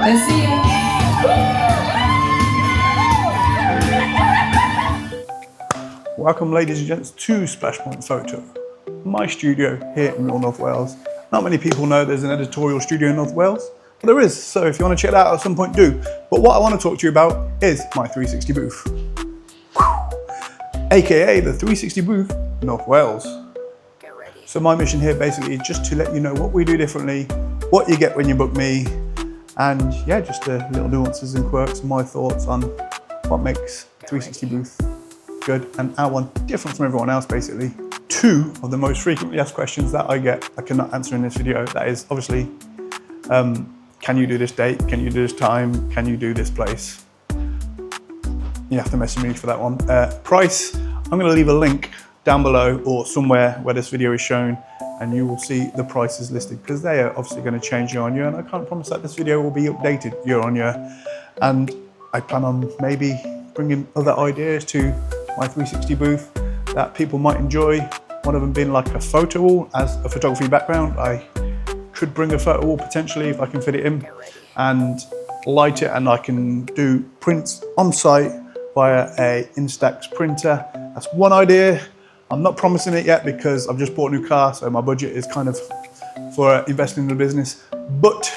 Let's see ya. Welcome ladies and gents to Splashpoint Photo, my studio here in North Wales. Not many people know there's an editorial studio in North Wales, but there is, so if you want to check that out at some point, do. But what I want to talk to you about is my 360 booth, aka the 360 booth North Wales. So my mission here basically is just to let you know what we do differently, what you get when you book me, and yeah, just the little nuances and quirks and my thoughts on what makes 360 booth good and our one different from everyone else basically. Two of the most frequently asked questions that I get I cannot answer in this video. That is obviously, can you do this date? Can you do this time? Can you do this place? You have to message me for that one. Price, I'm going to leave a link down below or somewhere where this video is shown, and you will see the prices listed because they are obviously going to change year on year, and I can't promise that this video will be updated year on year. And I plan on maybe bringing other ideas to my 360 booth that people might enjoy. One of them being like a photo wall. As a photography background, I could bring a photo wall potentially if I can fit it in and light it, and I can do prints on site via a Instax printer. That's one idea. I'm not promising it yet because I've just bought a new car, so my budget is kind of for investing in the business. But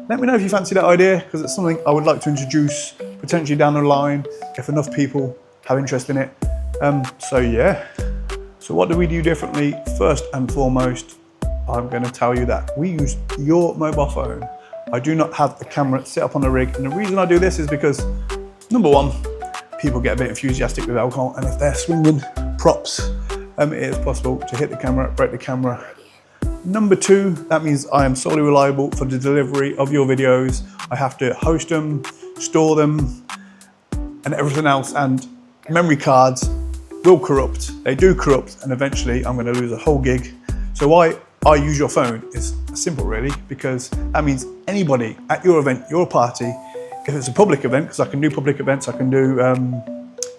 let me know if you fancy that idea, because it's something I would like to introduce potentially down the line if enough people have interest in it. So yeah. So what do we do differently? First and foremost, I'm going to tell you that we use your mobile phone. I do not have a camera set up on the rig, and the reason I do this is because, number one, people get a bit enthusiastic with alcohol, and if they're swinging props, it is possible to hit the camera, break the camera. Number two, that means I am solely reliable for the delivery of your videos. I have to host them, store them, and everything else, and memory cards will corrupt. They do corrupt, and eventually I'm going to lose a whole gig. So why I use your phone is simple really, because that means anybody at your event, your party, if it's a public event, because I can do public events, I can do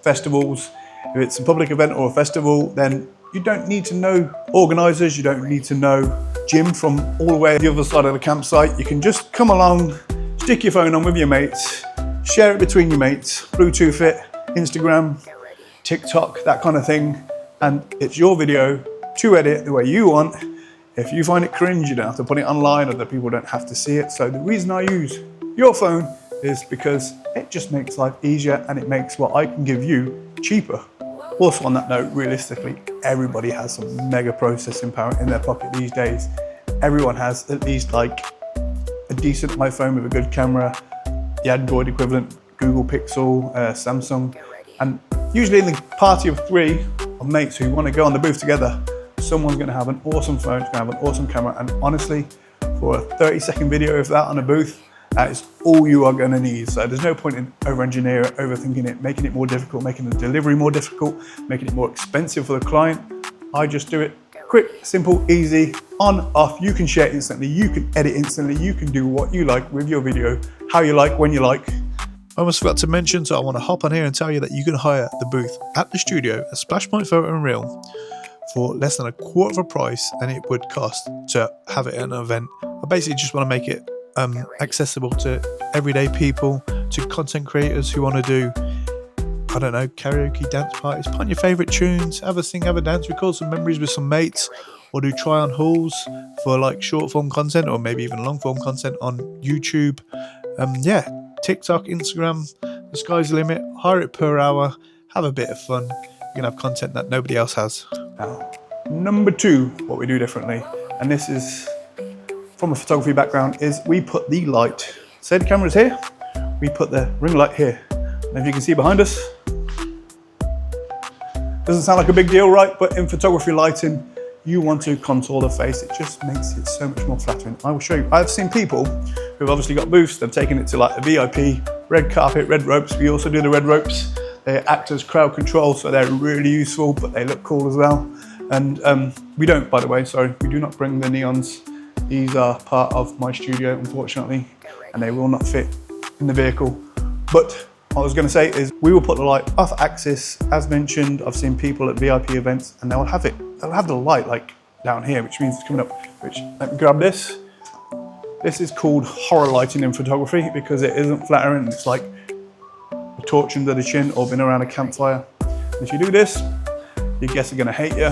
festivals. If it's a public event or a festival, then you don't need to know organisers, you don't need to know Jim from all the way the other side of the campsite. You can just come along, stick your phone on with your mates, share it between your mates, Bluetooth it, Instagram, TikTok, that kind of thing, and it's your video to edit the way you want. If you find it cringe, you don't have to put it online, or the people don't have to see it. So the reason I use your phone is because it just makes life easier, and it makes what I can give you cheaper. Also on that note, realistically, everybody has some mega processing power in their pocket these days. Everyone has at least like a decent iPhone with a good camera, the Android equivalent, Google Pixel, Samsung, and usually in the party of three of mates who want to go on the booth together, someone's going to have an awesome phone, going to have an awesome camera, and honestly, for a 30-second video of that on a booth, that is all you are going to need. So there's no point in over-engineering it, overthinking it, making it more difficult, making the delivery more difficult, making it more expensive for the client. I just do it quick, simple, easy, on, off. You can share instantly, you can edit instantly, you can do what you like with your video, how you like, when you like. I almost forgot to mention, so I want to hop on here and tell you that you can hire the booth at the studio at Splashpoint Photo and Reel for less than a quarter of a price than it would cost to have it at an event. I basically just want to make it accessible to everyday people, to content creators who want to do, I don't know, karaoke dance parties, put on your favourite tunes, have a sing, have a dance, record some memories with some mates, or do try on hauls for like short form content or maybe even long form content on YouTube. Yeah, TikTok, Instagram, the sky's the limit. Hire it per hour, have a bit of fun. You can have content that nobody else has. Now, number two, what we do differently, and this is from a photography background, is we put the light, say the camera's here, we put the ring light here. And if you can see behind us, doesn't sound like a big deal, right? But in photography lighting, you want to contour the face. It just makes it so much more flattering. I will show you. I've seen people who've obviously got booths, they've taken it to like a VIP, red carpet, red ropes. We also do the red ropes. They act as crowd control, so they're really useful, but they look cool as well. And we don't, by the way, sorry, we do not bring the neons. These are part of my studio, unfortunately, and they will not fit in the vehicle. But what I was going to say is we will put the light off axis. As mentioned, I've seen people at VIP events and they'll have it. They'll have the light like down here, which means it's coming up, which, let me grab this. This is called horror lighting in photography because it isn't flattering. It's like a torch under the chin or being around a campfire. If you do this, your guests are gonna hate you.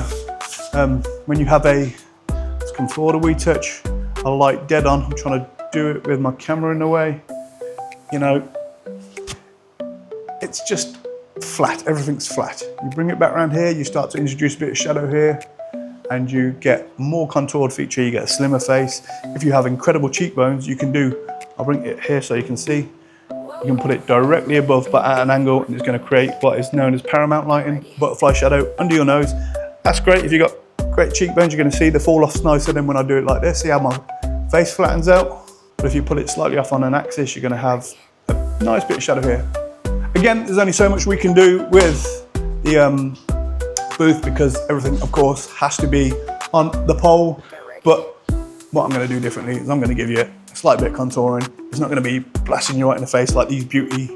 When you have let's come forward a wee touch, a light dead on. I'm trying to do it with my camera in the way. You know, it's just flat, everything's flat. You bring it back around here, you start to introduce a bit of shadow here, and you get more contoured feature, you get a slimmer face. If you have incredible cheekbones, you can I'll bring it here so you can see. You can put it directly above but at an angle, and it's gonna create what is known as paramount lighting, butterfly shadow under your nose. That's great if you've got great cheekbones, you're gonna see the fall off's nicer than when I do it like this. See how my face flattens out? But if you put it slightly off on an axis, you're gonna have a nice bit of shadow here. Again, there's only so much we can do with the booth because everything, of course, has to be on the pole. But what I'm going to do differently is I'm going to give you a slight bit of contouring. It's not going to be blasting you right in the face like these beauty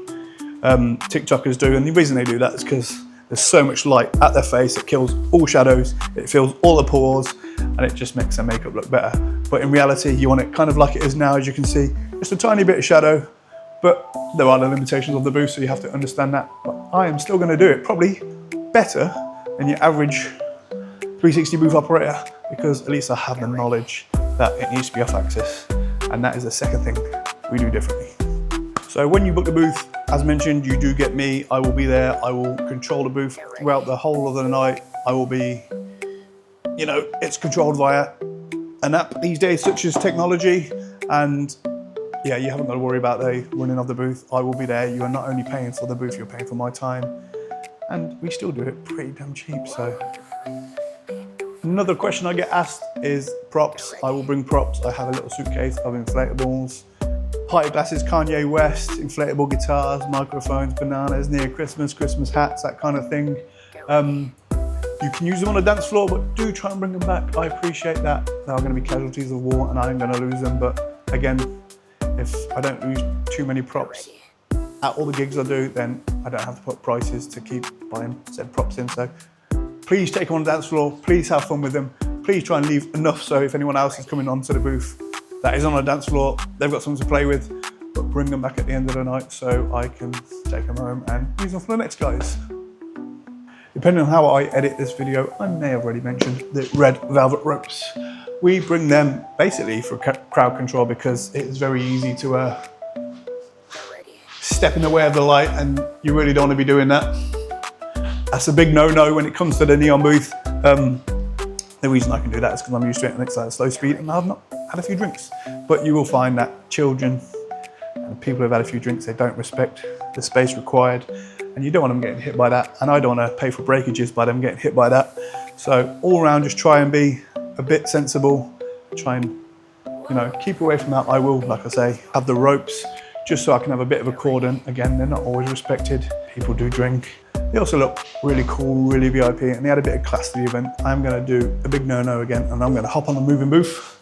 TikTokers do. And the reason they do that is because there's so much light at their face, it kills all shadows, it fills all the pores, and it just makes their makeup look better. But in reality, you want it kind of like it is now, as you can see, just a tiny bit of shadow. But there are the limitations of the booth, so you have to understand that. But I am still going to do it probably better than your average 360 booth operator, because at least I have the knowledge that it needs to be off axis. And that is the second thing we do differently. So when you book the booth, as mentioned, you do get me. I will be there. I will control the booth throughout the whole of the night. I will be, you know, it's controlled via an app these days, such as technology. And yeah, you haven't got to worry about the running of the booth. I will be there. You are not only paying for the booth, you're paying for my time. And we still do it pretty damn cheap, so. Another question I get asked is props. I will bring props. I have a little suitcase of inflatables, party glasses, Kanye West, inflatable guitars, microphones, bananas, near Christmas, Christmas hats, that kind of thing. You can use them on a dance floor, but do try and bring them back. I appreciate that. There are going to be casualties of war and I'm going to lose them, but again, if I don't lose too many props at all the gigs I do, then I don't have to put prices to keep buying said props in. So please take them on the dance floor, please have fun with them. Please try and leave enough so if anyone else is coming onto the booth that is on a dance floor, they've got something to play with, but bring them back at the end of the night so I can take them home and use them for the next guys. Depending on how I edit this video, I may have already mentioned the red velvet ropes. We bring them basically for crowd control because it is very easy to step in the way of the light, and you really don't want to be doing that. That's a big no-no when it comes to the neon booth. The reason I can do that is because I'm used to it and it's at a slow speed and I've not had a few drinks. But you will find that children and people who've had a few drinks, they don't respect the space required, and you don't want them getting hit by that, and I don't want to pay for breakages by them getting hit by that. So all around, just try and be a bit sensible, try and, you know, keep away from that. I will, like I say, have the ropes just so I can have a bit of a cordon. Again, they're not always respected. People do drink. They also look really cool, really VIP, and they add a bit of class to the event. I'm gonna do a big no-no again, and I'm gonna hop on the moving booth.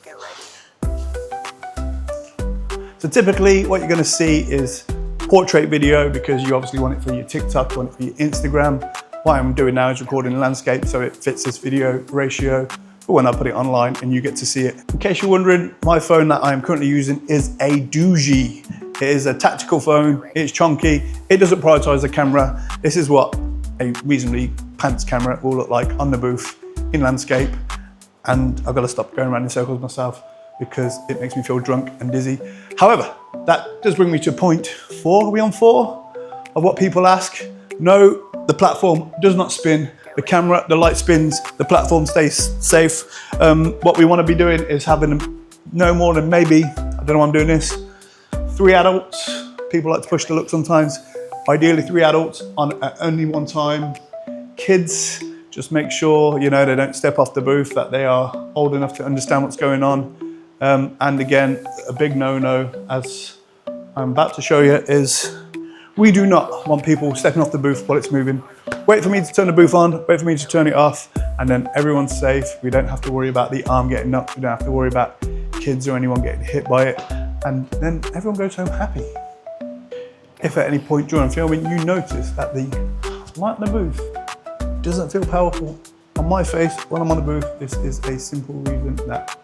So typically what you're gonna see is portrait video because you obviously want it for your TikTok, you want it for your Instagram. What I'm doing now is recording landscape so it fits this video ratio for when I put it online and you get to see it. In case you're wondering, my phone that I am currently using is a doozy. It is a tactical phone, it's chunky, it doesn't prioritize the camera. This is what a reasonably pants camera will look like on the booth in landscape. And I've got to stop going around in circles myself because it makes me feel drunk and dizzy. However, that does bring me to point 4, are we on 4? Of what people ask. No, the platform does not spin. The camera, the light spins, the platform stays safe. What we want to be doing is having no more than maybe, I don't know why I'm doing this, 3 adults. People like to push the look sometimes. Ideally 3 adults on at only one time. Kids, just make sure, you know, they don't step off the booth, that they are old enough to understand what's going on. And again, a big no-no, as I'm about to show you, is we do not want people stepping off the booth while it's moving. Wait for me to turn the booth on, wait for me to turn it off, and then everyone's safe. We don't have to worry about the arm getting knocked. We don't have to worry about kids or anyone getting hit by it. And then everyone goes home happy. If at any point during filming you notice that the light in the booth doesn't feel powerful on my face when I'm on the booth, this is a simple reason that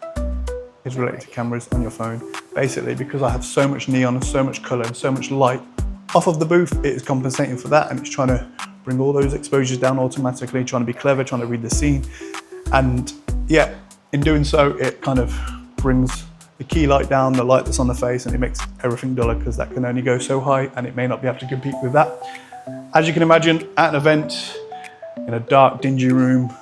is related to cameras on your phone. basically because I have so much neon and so much color and so much light off of the booth, it is compensating for that, and it's trying to bring all those exposures down automatically, trying to be clever, trying to read the scene. And yeah, in doing so, it kind of brings the key light down, the light that's on the face, and it makes everything duller because that can only go so high and it may not be able to compete with that. As you can imagine, at an event, in a dark, dingy room,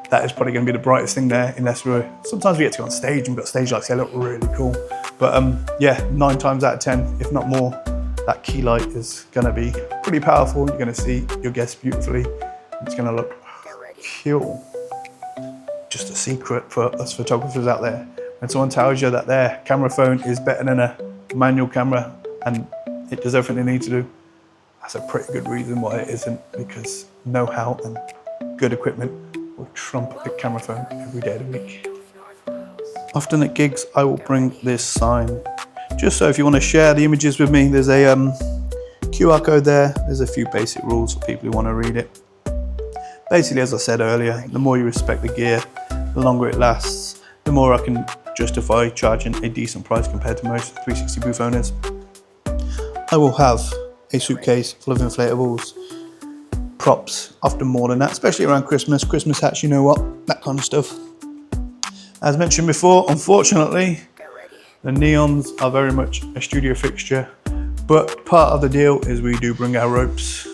that is probably going to be the brightest thing there, unless sometimes we get to go on stage and we've got stage lights, they look really cool. But yeah, 9 times out of 10, if not more, that key light is going to be pretty powerful. You're going to see your guests beautifully. It's going to look cool. Just a secret for us photographers out there. When someone tells you that their camera phone is better than a manual camera and it does everything they need to do, that's a pretty good reason why it isn't, because know-how and good equipment will trump a camera phone every day of the week. Often at gigs, I will bring this sign. Just so if you want to share the images with me, there's a QR code there. There's a few basic rules for people who want to read it. Basically, as I said earlier, the more you respect the gear, the longer it lasts, the more I can justify charging a decent price compared to most 360 booth owners. I will have a suitcase full of inflatables, props, often more than that, especially around Christmas hats, you know what, that kind of stuff. As mentioned before, unfortunately, the neons are very much a studio fixture, but part of the deal is we do bring our ropes.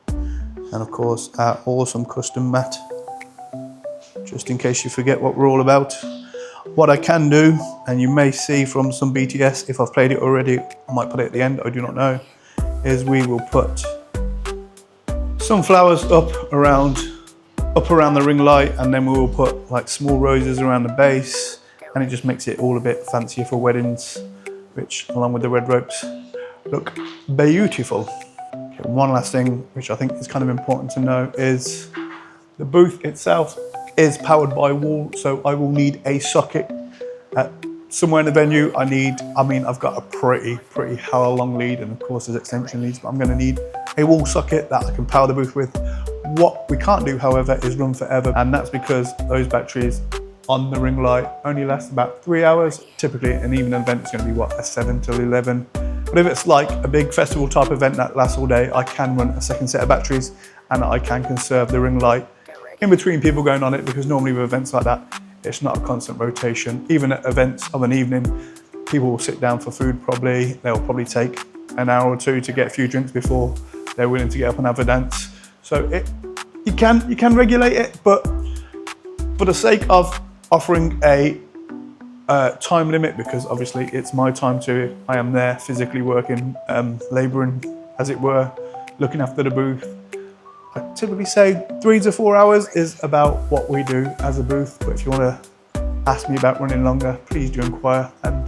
And of course, our awesome custom mat, just in case you forget what we're all about. What I can do, and you may see from some BTS, if I've played it already, I might put it at the end, I do not know, is we will put some flowers up around the ring light, and then we will put like small roses around the base, and it just makes it all a bit fancier for weddings, which along with the red ropes look beautiful. Okay, one last thing which I think is kind of important to know is the booth itself is powered by wall, so I will need a socket somewhere in the venue. I've got a pretty hell long lead, and of course there's extension leads, but I'm going to need a wall socket that I can power the booth with. What we can't do, however, is run forever, and that's because those batteries on the ring light only last about 3 hours. Typically an evening event is going to be what, a 7 till 11. But if it's like a big festival type event that lasts all day, I can run a second set of batteries, and I can conserve the ring light in between people going on it, because normally with events like that, it's not a constant rotation. Even at events of an evening, people will sit down for food probably. They'll probably take an hour or two to get a few drinks before they're willing to get up and have a dance. So you can regulate it, but for the sake of offering a time limit, because obviously it's my time too, I am there physically working, labouring as it were, looking after the booth. I typically say 3 to 4 hours is about what we do as a booth, but if you want to ask me about running longer, please do inquire, and